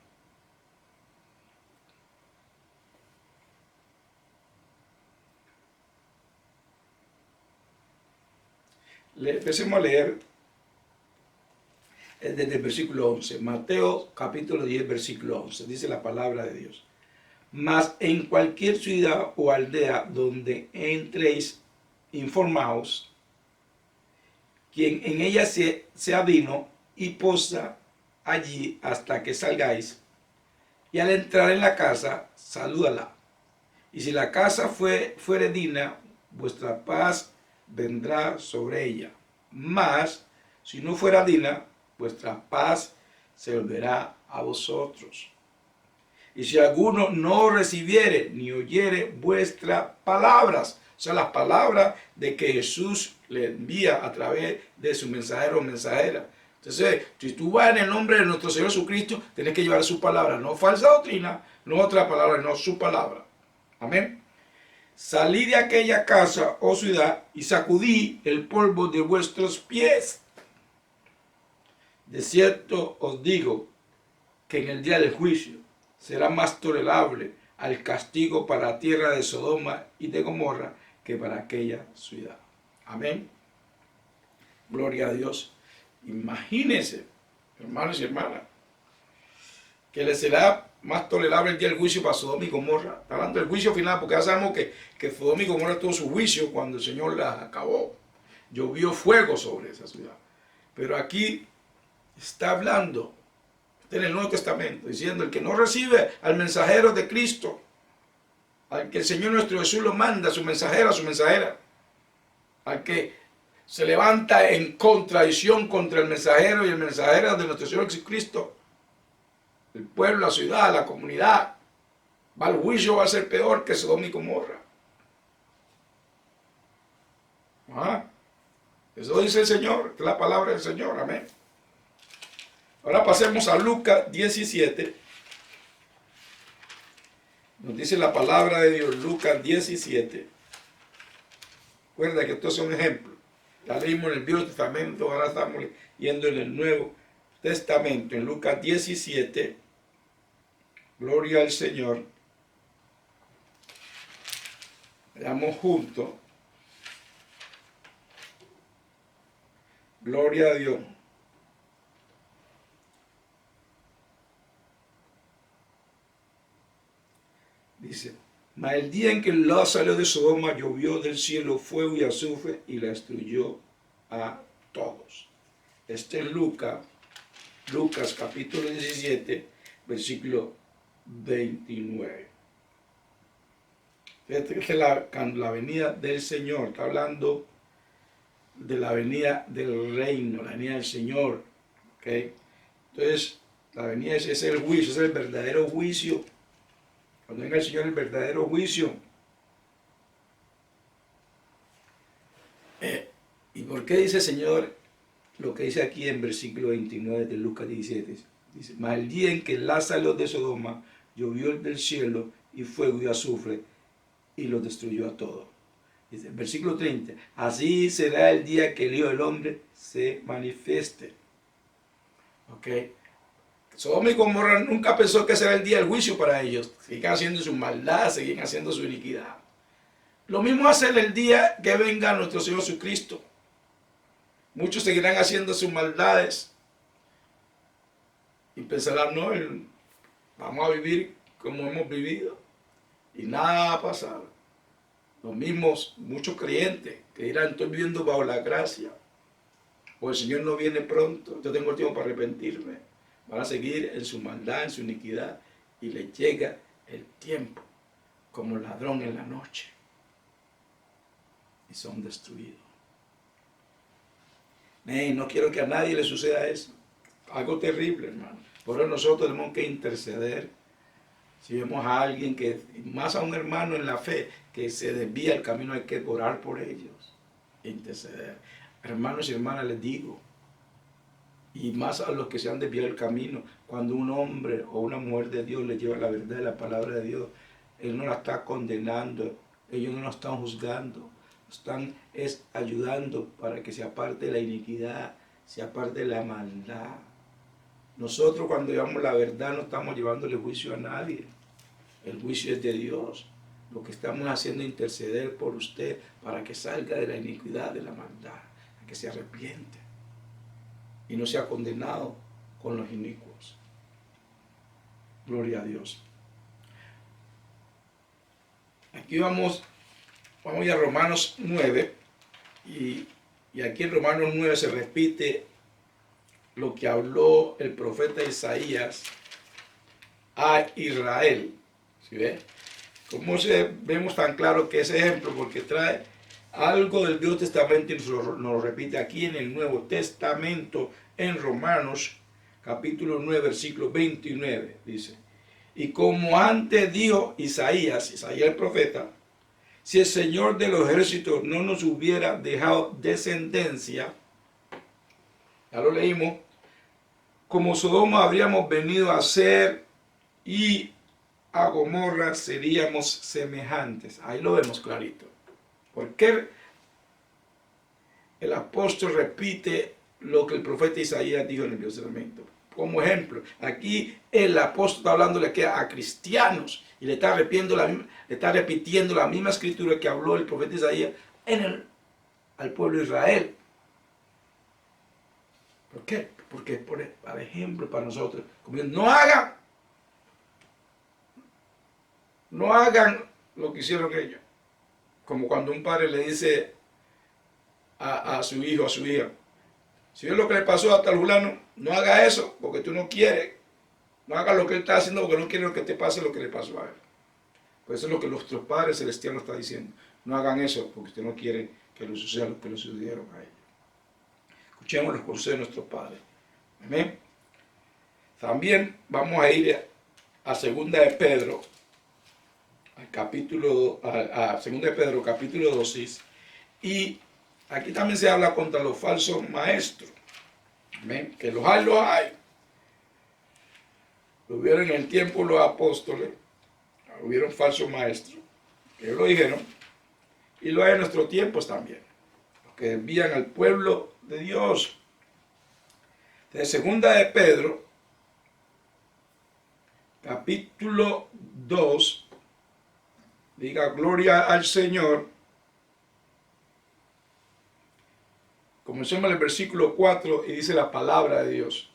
Empecemos a leer desde el versículo 11. Mateo capítulo 10, versículo 11. Dice la palabra de Dios: mas en cualquier ciudad o aldea donde entréis, informaos, quien en ella sea digno y posa allí hasta que salgáis, y al entrar en la casa, salúdala. Y si la casa fuere digna, vuestra paz vendrá sobre ella. Mas, si no fuera digna, vuestra paz se volverá a vosotros. Y si alguno no recibiere ni oyere vuestras palabras, o sea, las palabras de que Jesús le envía a través de su mensajero o mensajera. Entonces, si tú vas en el nombre de nuestro Señor Jesucristo, tienes que llevar su palabra, no falsa doctrina, no otra palabra, no su palabra. Amén. Salí de aquella casa o ciudad y sacudí el polvo de vuestros pies. De cierto os digo que en el día del juicio será más tolerable al castigo para la tierra de Sodoma y de Gomorra que para aquella ciudad. Amén. Gloria a Dios. Imagínense, hermanos y hermanas, que le será más tolerable el día del juicio para Sodoma y Gomorra. Está hablando del juicio final, porque ya sabemos que Sodoma y Gomorra tuvo su juicio cuando el Señor las acabó. Llovió fuego sobre esa ciudad. Pero aquí está hablando, está en el Nuevo Testamento, diciendo: el que no recibe al mensajero de Cristo, al que el Señor nuestro Jesús lo manda, su mensajero, a su mensajera, al que se levanta en contradicción contra el mensajero y el mensajero de nuestro Señor Jesucristo, el pueblo, la ciudad, la comunidad, va al juicio, va a ser peor que Sodoma y Gomorra. Eso dice el Señor, que es la palabra del Señor, amén. Ahora pasemos a Lucas 17. Nos dice la palabra de Dios, Lucas 17. Recuerda que estos son ejemplos. Ya leímos en el Viejo Testamento, ahora estamos yendo en el Nuevo Testamento, en Lucas 17. Gloria al Señor. Veamos juntos. Gloria a Dios. Dice: mas el día en que Lot salió de Sodoma, llovió del cielo fuego y azufre y la destruyó a todos. Este es Lucas capítulo 17, versículo 29. Fíjate que la venida del Señor, está hablando de la venida del reino, la venida del Señor. ¿Okay? Entonces, la venida es el juicio, es el verdadero juicio. Cuando venga el Señor, el verdadero juicio. ¿Y por qué dice el Señor lo que dice aquí en versículo 29 de Lucas 17? Dice: mas el día en que Lot salió de Sodoma, llovió del cielo y fuego y azufre y los destruyó a todos. Dice, versículo 30, así será el día que el Hijo del Hombre se manifieste. Ok. Sodoma y Gomorra nunca pensó que será el día del juicio para ellos. Siguen haciendo su maldad, siguen haciendo su iniquidad. Lo mismo va a ser el día que venga nuestro Señor Jesucristo. Muchos seguirán haciendo sus maldades y pensarán: no, vamos a vivir como hemos vivido y nada va a pasar. Los mismos, muchos creyentes que dirán: estoy viviendo bajo la gracia, o el Señor no viene pronto, yo tengo el tiempo para arrepentirme. Van a seguir en su maldad, en su iniquidad, y les llega el tiempo como ladrón en la noche y son destruidos. No quiero que a nadie le suceda eso. Algo terrible, hermano. Por eso nosotros tenemos que interceder. Si vemos a alguien que, más a un hermano en la fe, que se desvía el camino, hay que orar por ellos, interceder. Hermanos y hermanas, les digo, y más a los que se han desviado el camino, cuando un hombre o una mujer de Dios le lleva la verdad de la palabra de Dios, Él no la está condenando, ellos no la están juzgando, están ayudando para que se aparte la iniquidad, se aparte la maldad. Nosotros, cuando llevamos la verdad, no estamos llevándole juicio a nadie. El juicio es de Dios. Lo que estamos haciendo es interceder por usted para que salga de la iniquidad, de la maldad, que se arrepiente y no sea condenado con los inicuos. Gloria a Dios. Aquí vamos a ir a Romanos 9 y aquí en Romanos 9 se repite lo que habló el profeta Isaías a Israel. ¿Sí ve? ¿Cómo vemos tan claro que ese ejemplo? Porque trae algo del Viejo Testamento y nos lo repite aquí en el Nuevo Testamento, en Romanos capítulo 9, versículo 29. Dice: y como antes dijo Isaías el profeta, si el Señor de los ejércitos no nos hubiera dejado descendencia, ya lo leímos, como Sodoma habríamos venido a ser y a Gomorra seríamos semejantes. Ahí lo vemos clarito. ¿Por qué el apóstol repite lo que el profeta Isaías dijo en el Viejo Testamento? como ejemplo. Aquí el apóstol está hablándole a cristianos y le está repitiendo la misma escritura que habló el profeta Isaías al pueblo de Israel. ¿Por qué? Porque es por ejemplo para nosotros. Como no hagan lo que hicieron ellos. Como cuando un padre le dice a su hijo, a su hija, si es lo que le pasó a tal fulano, no haga eso porque tú no quieres. No haga lo que él está haciendo porque no quiere que te pase lo que le pasó a él. Pues eso es lo que nuestros padres celestiales están diciendo. No hagan eso porque usted no quiere que le suceda lo que le sucedieron a ellos. Escuchemos los consejos de nuestros padres. Amén. También vamos a ir a 2 de Pedro, a 2 de Pedro, capítulo 2. Y aquí también se habla contra los falsos maestros. Amén. Que los hay. Lo hubieron en el tiempo los apóstoles, hubieron falsos maestros, que lo dijeron, y lo hay en nuestros tiempos también, los que envían al pueblo de Dios. De 2 de Pedro, capítulo 2, diga gloria al Señor. Comencemos en el versículo 4 y dice la palabra de Dios.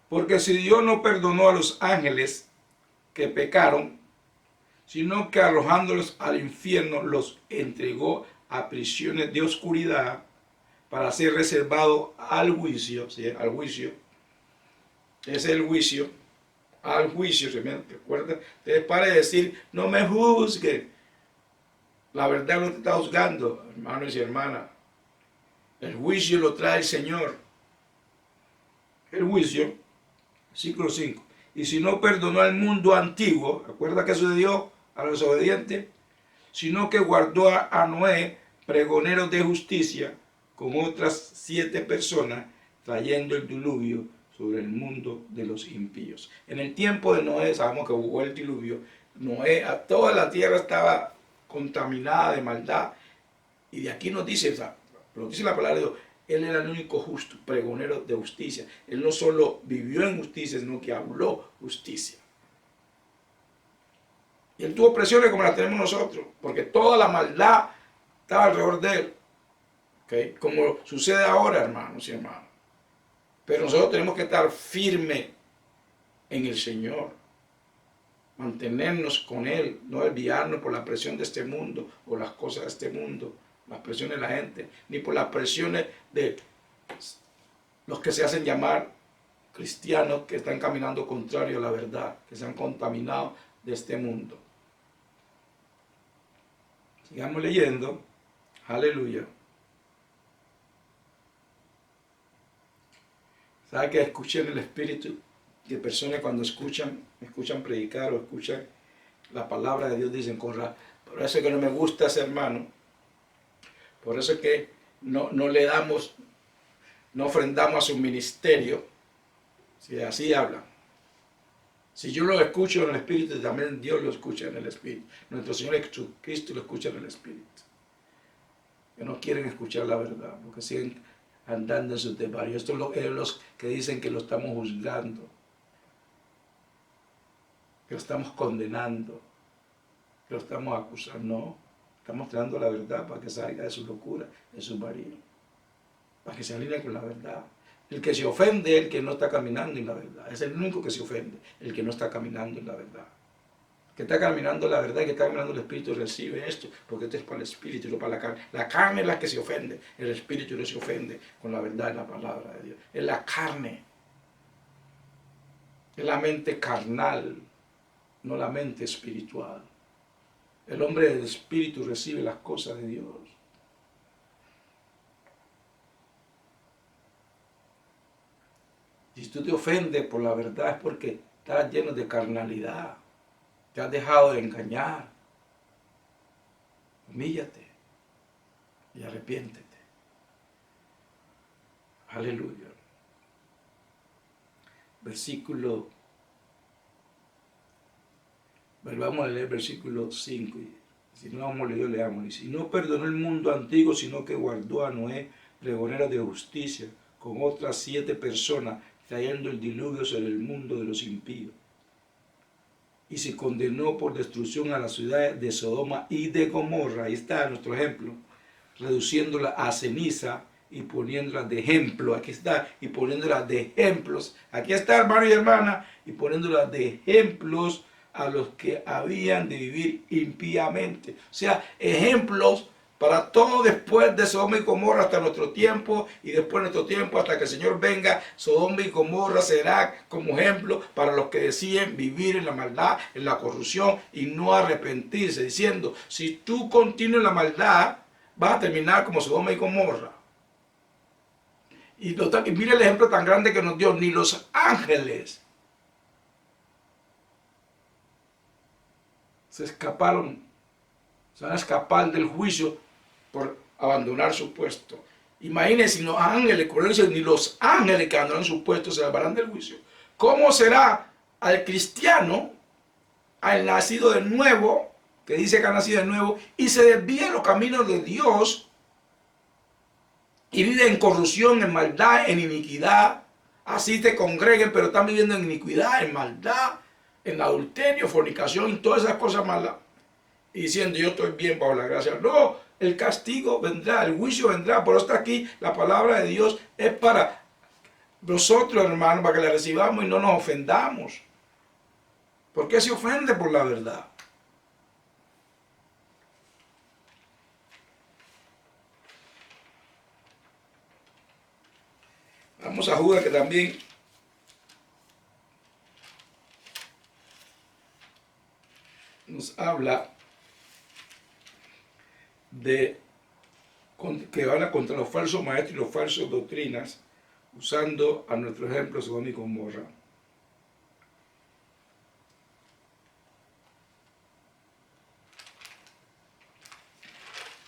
Porque si Dios no perdonó a los ángeles que pecaron, sino que arrojándolos al infierno los entregó a prisiones de oscuridad para ser reservado al juicio, ¿sí? Al juicio. Ese es el juicio. Al juicio, ¿se me recuerda? Entonces para decir, no me juzgue. La verdad no te está juzgando, hermanos y hermanas. El juicio lo trae el Señor. El juicio. Versículo 5. Y si no perdonó al mundo antiguo, ¿recuerda que sucedió a los desobedientes? Sino que guardó a Noé, pregonero de justicia, con otras 7 personas, trayendo el diluvio sobre el mundo de los impíos. En el tiempo de Noé, sabemos que hubo el diluvio, toda la tierra estaba contaminada de maldad. Y de aquí nos dice, lo dice la palabra de Dios, él era el único justo, pregonero de justicia. Él no solo vivió en justicia, sino que habló justicia. Y él tuvo presiones como las tenemos nosotros, porque toda la maldad estaba alrededor de él. ¿Okay? Como sucede ahora, hermanos y hermanas. Pero nosotros tenemos que estar firmes en el Señor. Mantenernos con Él, no desviarnos por la presión de este mundo o las cosas de este mundo. Las presiones de la gente, ni por las presiones de los que se hacen llamar cristianos que están caminando contrario a la verdad, que se han contaminado de este mundo. Sigamos leyendo. Aleluya. ¿Sabe que escuchen el Espíritu? Que personas cuando escuchan predicar o escuchan la palabra de Dios dicen, por eso es que no me gusta ese hermano. Por eso es que no ofrendamos a su ministerio. Si así hablan. Si yo lo escucho en el Espíritu, también Dios lo escucha en el Espíritu. Nuestro Señor Jesucristo lo escucha en el Espíritu. Que no quieren escuchar la verdad, porque siguen andando en sus desvarios. Estos son los que dicen que lo estamos juzgando, que lo estamos condenando, que lo estamos acusando. No. Estamos tratando la verdad para que salga de su locura, de su varío, para que se alinee con la verdad. El que se ofende es el que no está caminando en la verdad. Es el único que se ofende, el que no está caminando en la verdad. El que está caminando en la verdad y que está caminando el Espíritu recibe esto, porque esto es para el Espíritu y no para la carne. La carne es la que se ofende, el Espíritu no se ofende con la verdad y la palabra de Dios. Es la carne, es la mente carnal, no la mente espiritual. El hombre del Espíritu recibe las cosas de Dios. Si tú te ofendes por la verdad es porque estás lleno de carnalidad. Te has dejado de engañar. Humíllate y arrepiéntete. Aleluya. Vamos a leer versículo 5. Si no vamos a leer, leamos. Y si no perdonó el mundo antiguo, sino que guardó a Noé, pregonero de justicia, con otras 7 personas, trayendo el diluvio sobre el mundo de los impíos. Y se condenó por destrucción a las ciudades de Sodoma y de Gomorra. Ahí está nuestro ejemplo, reduciéndola a ceniza y poniéndola de ejemplo. Aquí está, y poniéndola de ejemplos. Aquí está, hermano y hermana, y poniéndola de ejemplos a los que habían de vivir impíamente. O sea, ejemplos para todo después de Sodoma y Gomorra hasta nuestro tiempo, y después de nuestro tiempo hasta que el Señor venga. Sodoma y Gomorra será como ejemplo para los que deciden vivir en la maldad, en la corrupción y no arrepentirse, diciendo: si tú continúas en la maldad, vas a terminar como Sodoma y Gomorra. Y mire el ejemplo tan grande que nos dio: ni los ángeles se van a escapar del juicio por abandonar su puesto. Imagínense, los ángeles, ni los ángeles que abandonan su puesto se salvarán del juicio. ¿Cómo será al cristiano, al nacido de nuevo, que dice que ha nacido de nuevo, y se desvía en los caminos de Dios, y vive en corrupción, en maldad, en iniquidad? Así te congreguen, pero están viviendo en iniquidad, en maldad, en adulterio, fornicación y todas esas cosas malas, y diciendo: yo estoy bien bajo la gracia. No, el castigo vendrá, el juicio vendrá. Por eso está aquí la palabra de Dios, es para nosotros, hermanos, para que la recibamos y no nos ofendamos. ¿Por qué se ofende por la verdad? Vamos a Judas, que también nos habla de que van contra los falsos maestros y los falsos doctrinas, usando a nuestro ejemplo Sodoma y Gomorra.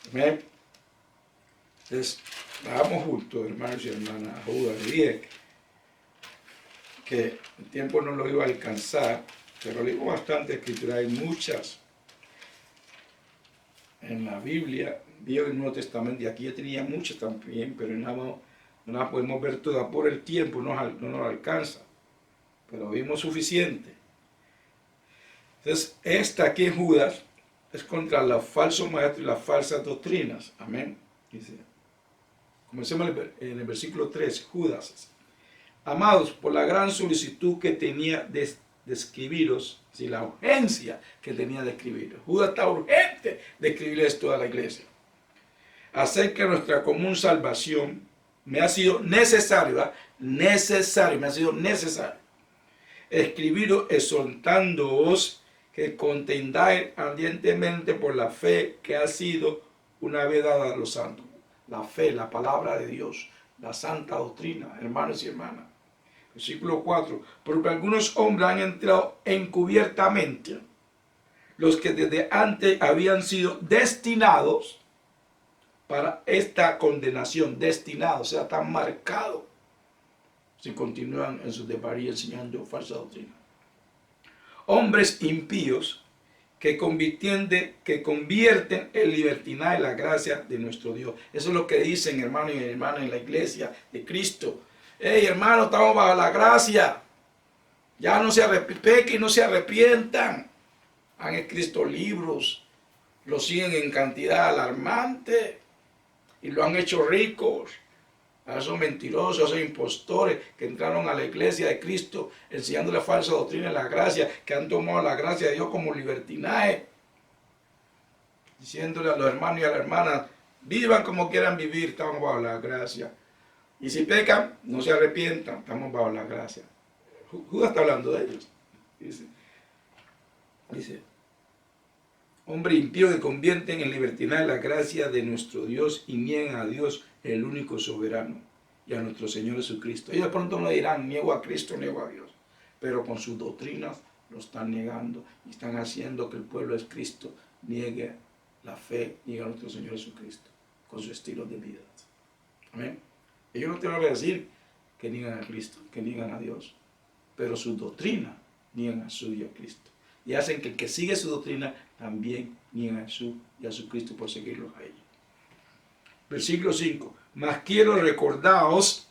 Amén. Entonces, vamos juntos, hermanos y hermanas, a Judas. Dije que el tiempo no lo iba a alcanzar, pero digo bastante escritura. Hay muchas en la Biblia, Viejo y Nuevo Testamento, y aquí ya tenía muchas también, pero no las podemos ver todas por el tiempo, no nos alcanza, pero vimos suficiente. Entonces, esta aquí en Judas es contra los falsos maestros y las falsas doctrinas. Amén. Dice, comencemos en el versículo 3, Judas: amados, por la gran solicitud que tenía de escribiros, si la urgencia que tenía de escribir. Judas está urgente de escribir esto a la iglesia. Acerca de nuestra común salvación, me ha sido necesario, ¿verdad? Me ha sido necesario escribiros exhortándoos que contendáis ardientemente por la fe que ha sido una vez dada a los santos. La fe, la palabra de Dios, la santa doctrina, hermanos y hermanas. Versículo 4, porque algunos hombres han entrado encubiertamente, los que desde antes habían sido destinados para esta condenación, destinados, o sea, están marcados, si continúan en sus desvaríos enseñando falsa doctrina. Hombres impíos que convierten el libertinaje en la gracia de nuestro Dios. Eso es lo que dicen, hermanos y hermanas, en la iglesia de Cristo. Hey, hermano, estamos bajo la gracia. Ya no se pequen y no se arrepientan. Han escrito libros, lo siguen en cantidad alarmante y lo han hecho ricos. A esos mentirosos, a esos impostores que entraron a la iglesia de Cristo enseñando la falsa doctrina de la gracia, que han tomado la gracia de Dios como libertinaje, diciéndole a los hermanos y a las hermanas: vivan como quieran vivir, estamos bajo la gracia. Y si pecan, no se arrepientan, estamos bajo la gracia. Judas está hablando de ellos. Dice, hombre impío que convierten en libertinaje la gracia de nuestro Dios y niegan a Dios, el único soberano, y a nuestro Señor Jesucristo. Ellos de pronto no dirán: niego a Cristo, niego a Dios. Pero con sus doctrinas lo están negando y están haciendo que el pueblo de Cristo niegue la fe, niegue a nuestro Señor Jesucristo con su estilo de vida. Amén. Ellos no te van a decir que niegan a Cristo, que niegan a Dios, pero su doctrina niegan a su Dios Cristo. Y hacen que el que sigue su doctrina también niegue a Jesús y a su Cristo por seguirlos a ellos. Versículo 5. Mas quiero recordaos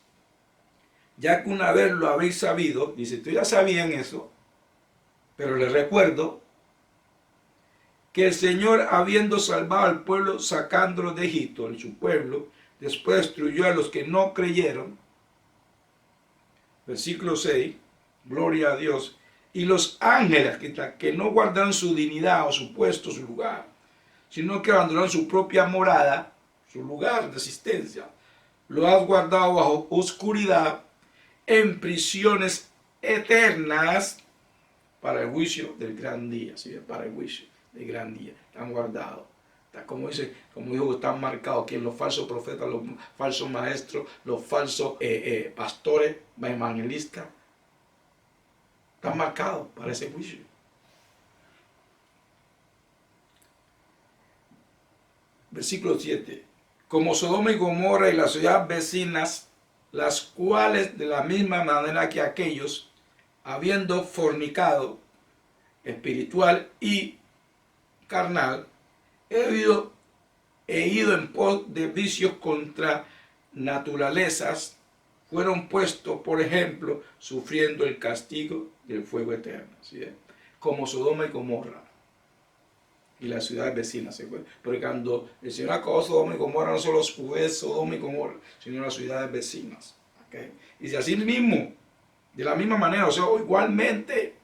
ya que una vez lo habéis sabido, dice, tú ya sabían eso, pero les recuerdo que el Señor, habiendo salvado al pueblo, sacándolo de Egipto, en su pueblo, después destruyó a los que no creyeron. Versículo 6, gloria a Dios. Y los ángeles que no guardaron su dignidad o su puesto, su lugar, sino que abandonaron su propia morada, su lugar de existencia, lo has guardado bajo oscuridad, en prisiones eternas, para el juicio del gran día, ¿sí? Para el juicio del gran día, están guardados. Como dijo, están marcados que los falsos profetas, los falsos maestros, los falsos pastores, evangelistas, están marcados para ese juicio. Versículo 7. Como Sodoma y Gomorra y las ciudades vecinas, las cuales de la misma manera que aquellos, habiendo fornicado espiritual y carnal, he ido en pos de vicios contra naturalezas, fueron puestos, por ejemplo, sufriendo el castigo del fuego eterno, ¿sí? Como Sodoma y Gomorra y las ciudades vecinas. Porque cuando el Señor acabó Sodoma y Gomorra, no solo fue Sodoma y Gomorra, sino las ciudades vecinas. ¿Okay? Y si así mismo, de la misma manera, o sea, igualmente,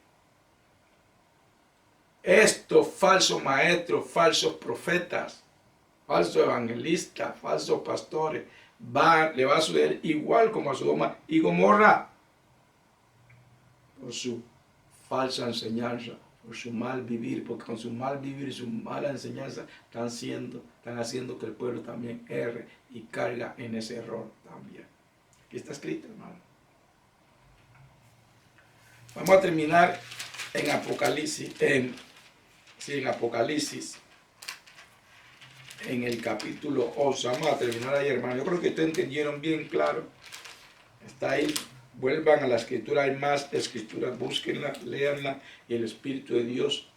estos falsos maestros, falsos profetas, falsos evangelistas, falsos pastores, le va a suceder igual como a Sodoma y Gomorra, por su falsa enseñanza, por su mal vivir, porque con su mal vivir y su mala enseñanza están haciendo que el pueblo también erre y caiga en ese error también. Aquí está escrito, hermano. Vamos a terminar en Apocalipsis, en Apocalipsis, en el capítulo 11. Vamos a terminar ahí, hermano. Yo creo que ustedes entendieron bien claro. Está ahí. Vuelvan a la escritura, hay más escrituras, búsquenla, léanla, y el Espíritu de Dios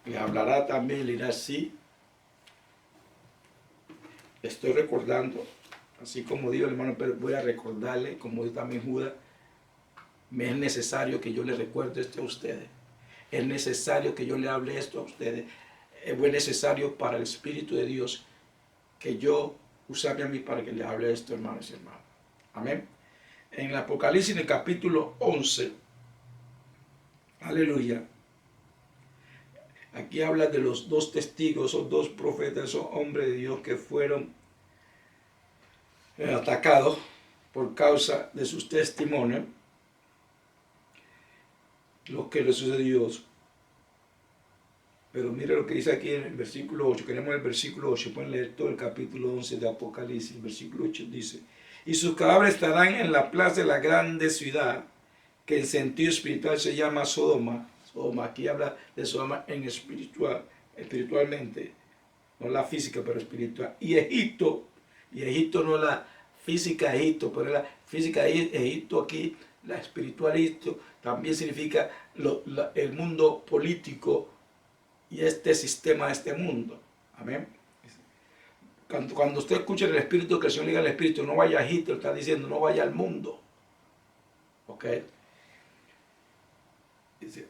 le hablará también, le dirá así. Estoy recordando, así como dijo el hermano Pedro, voy a recordarle, como dijo también Judas, me es necesario que yo le recuerde esto a ustedes. Es necesario que yo le hable esto a ustedes. Es necesario para el Espíritu de Dios que yo usarme a mí para que le hable esto, hermanos y hermanas. Amén. En el Apocalipsis, en el capítulo 11, aleluya, aquí habla de los dos testigos, esos dos profetas, esos hombres de Dios que fueron atacados por causa de sus testimonios, lo que les sucedió. Pero mire lo que dice aquí en el versículo 8, queremos el versículo 8, pueden leer todo el capítulo 11 de Apocalipsis, el versículo 8 dice, y sus cadáveres estarán en la plaza de la grande ciudad, que en sentido espiritual se llama Sodoma. Sodoma, aquí habla de Sodoma en espiritualmente, no la física, pero espiritual. Y Egipto no es la física de Egipto, pero la física de Egipto aquí, la espiritual Egipto, también significa el mundo político y este sistema de este mundo. Amén. Cuando usted escucha el Espíritu, que el Señor diga al Espíritu, no vaya a Egipto, está diciendo, no vaya al mundo. ¿Ok? Dice,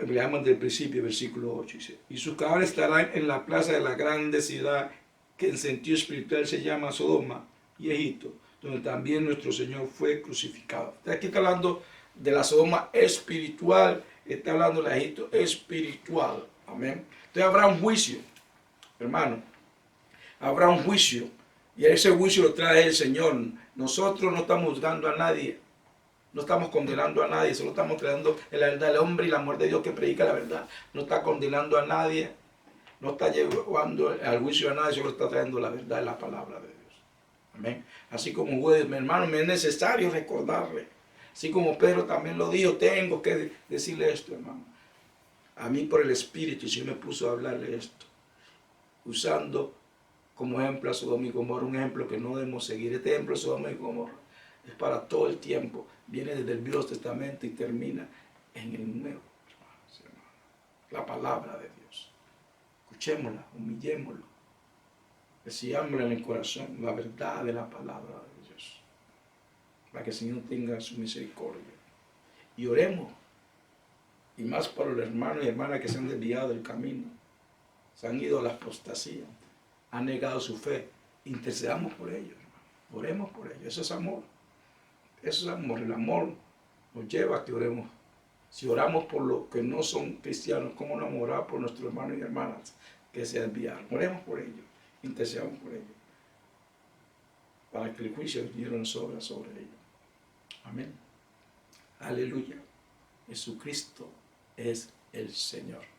leamos del principio, versículo 8. Dice, y sus cadáveres estarán en la plaza de la grande ciudad, que en sentido espiritual se llama Sodoma y Egipto, donde también nuestro Señor fue crucificado. Aquí está hablando de la Sodoma espiritual, está hablando del Egipto espiritual. Amén. Entonces habrá un juicio, hermano. Habrá un juicio. Y ese juicio lo trae el Señor. Nosotros no estamos juzgando a nadie. No estamos condenando a nadie. Solo estamos trayendo la verdad del hombre y la muerte de Dios que predica la verdad. No está condenando a nadie. No está llevando al juicio a nadie. Solo está trayendo la verdad de la palabra de Dios. Amén. Así como juez, mi hermano, me es necesario recordarle. Así como Pedro también lo dijo, tengo que decirle esto, hermano. A mí por el Espíritu, si me puso a hablarle esto, usando como ejemplo a Sodoma y Gomorra, un ejemplo que no debemos seguir. Este ejemplo de Sodoma y Gomorra es para todo el tiempo, viene desde el Viejo Testamento y termina en el Nuevo, hermanos y hermanas. La palabra de Dios. Escuchémosla, humillémoslo, recibámosla en el corazón, la verdad de la palabra de Dios. para que el Señor tenga su misericordia. Y oremos, y más por los hermanos y hermanas que se han desviado del camino, se han ido a la apostasía, han negado su fe. Intercedamos por ellos, hermano. Oremos por ellos. Eso es amor. Eso es amor. El amor nos lleva a que oremos. Si oramos por los que no son cristianos, ¿cómo no vamos a orar por nuestros hermanos y hermanas que se desviaron? Oremos por ellos. Intercedamos por ellos, para que el juicio de Dios no sobra sobre ellos. Amén. Aleluya. Jesucristo es el Señor.